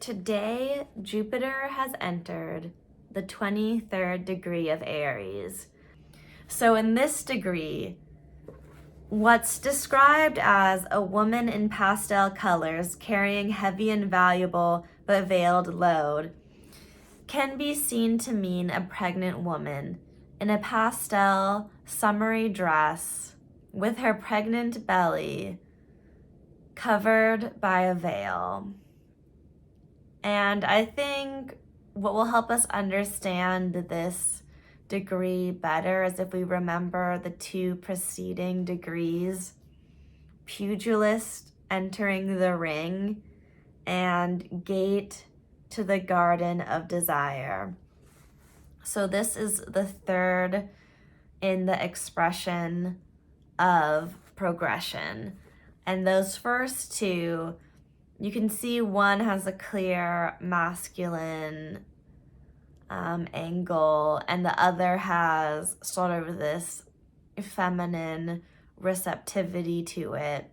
Today, Jupiter has entered the 23rd degree of Aries. So in this degree, what's described as a woman in pastel colors carrying heavy and valuable but veiled load can be seen to mean a pregnant woman in a pastel summery dress with her pregnant belly covered by a veil. And I think what will help us understand this degree better is if we remember the two preceding degrees: pugilist entering the ring and gate to the garden of desire. So this is the third in the expression of progression. And those first two, you can see one has a clear masculine angle, and the other has sort of this feminine receptivity to it.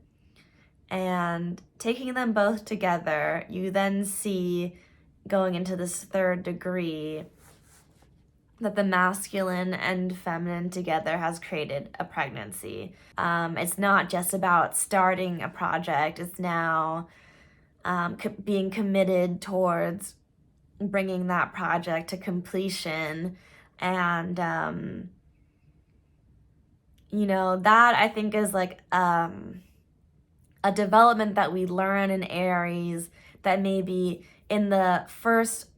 And taking them both together, you then see, going into this third degree, that the masculine and feminine together has created a pregnancy. It's not just about starting a project, it's now being committed towards bringing that project to completion. And that I think is like a development that we learn in Aries, that maybe in the first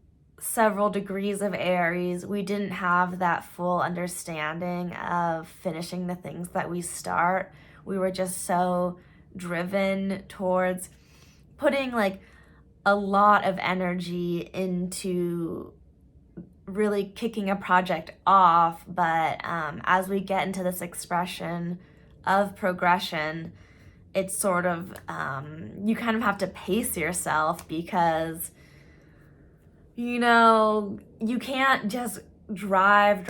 several degrees of Aries we didn't have that full understanding of finishing the things that we start. We were just so driven towards putting like a lot of energy into really kicking a project off. But as we get into this expression of progression, it's sort of, you kind of have to pace yourself, because, you can't just drive.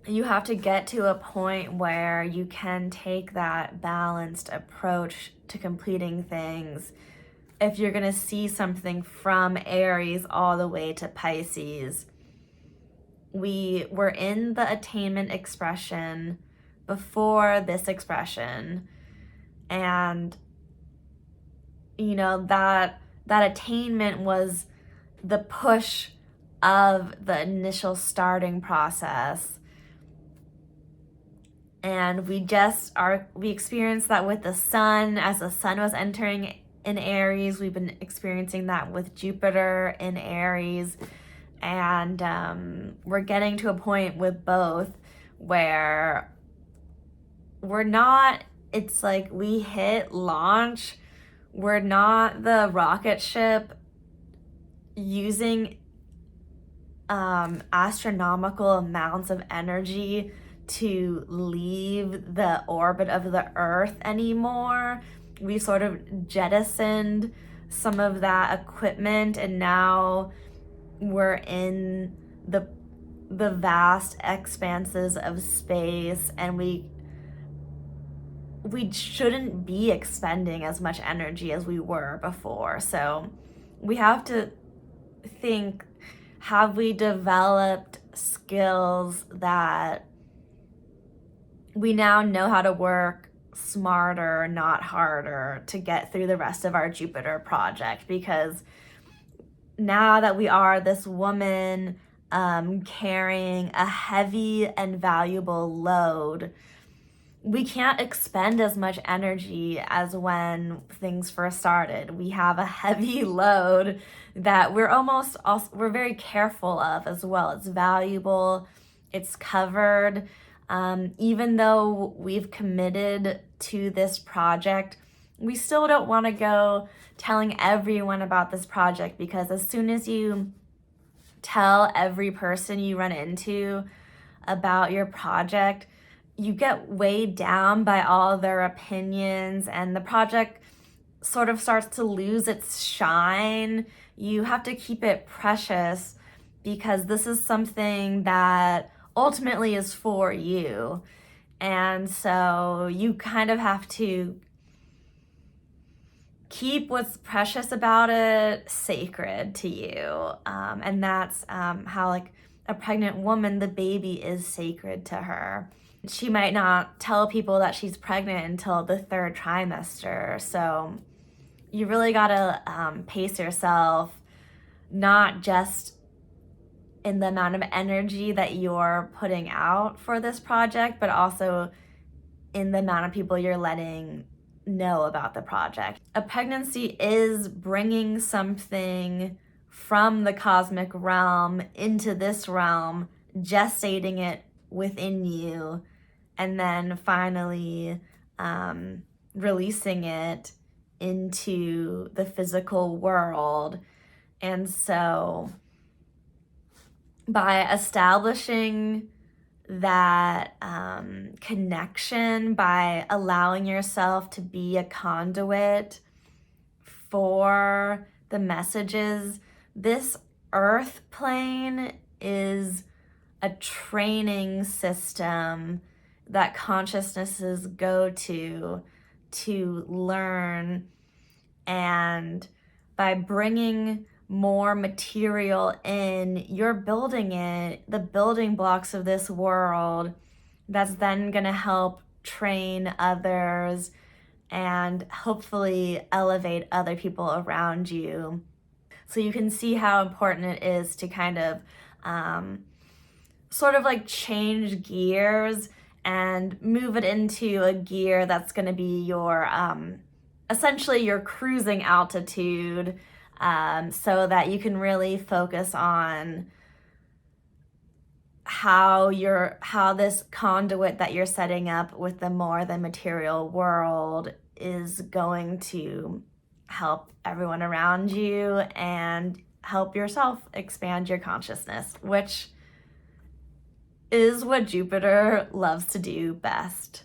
You have to get to a point where you can take that balanced approach to completing things if you're going to see something from Aries all the way to Pisces. We were in the attainment expression before this expression, and that attainment was the push of the initial starting process. And we experienced that with the sun. As the sun was entering in Aries, we've been experiencing that with Jupiter in Aries. And we're getting to a point with both where it's like we hit launch. We're not the rocket ship using astronomical amounts of energy to leave the orbit of the Earth anymore. We sort of jettisoned some of that equipment, and now we're in the vast expanses of space, and we shouldn't be expending as much energy as we were before. So we have to think, have we developed skills that we now know how to work smarter, not harder, to get through the rest of our Jupiter project? Because now that we are this woman carrying a heavy and valuable load, we can't expend as much energy as when things first started. We have a heavy load that we're very careful of as well. It's valuable, it's covered. Even though we've committed to this project, we still don't want to go telling everyone about this project, because as soon as you tell every person you run into about your project, you get weighed down by all their opinions, and the project sort of starts to lose its shine. You have to keep it precious, because this is something that ultimately is for you. And so you kind of have to keep what's precious about it sacred to you. And that's how, like, a pregnant woman, the baby is sacred to her. She might not tell people that she's pregnant until the 3rd trimester. So you really gotta pace yourself, not just in the amount of energy that you're putting out for this project, but also in the amount of people you're letting know about the project. A pregnancy is bringing something from the cosmic realm into this realm, gestating it within you, and then finally releasing it into the physical world. And so by establishing that connection, by allowing yourself to be a conduit for the messages, this earth plane is a training system that consciousnesses go to learn. And by bringing more material in, you're building it, the building blocks of this world, that's then going to help train others and hopefully elevate other people around you. So you can see how important it is to kind of sort of like change gears and move it into a gear that's going to be your essentially your cruising altitude, so that you can really focus on how this conduit that you're setting up with the more than material world is going to help everyone around you and help yourself expand your consciousness, which is what Jupiter loves to do best.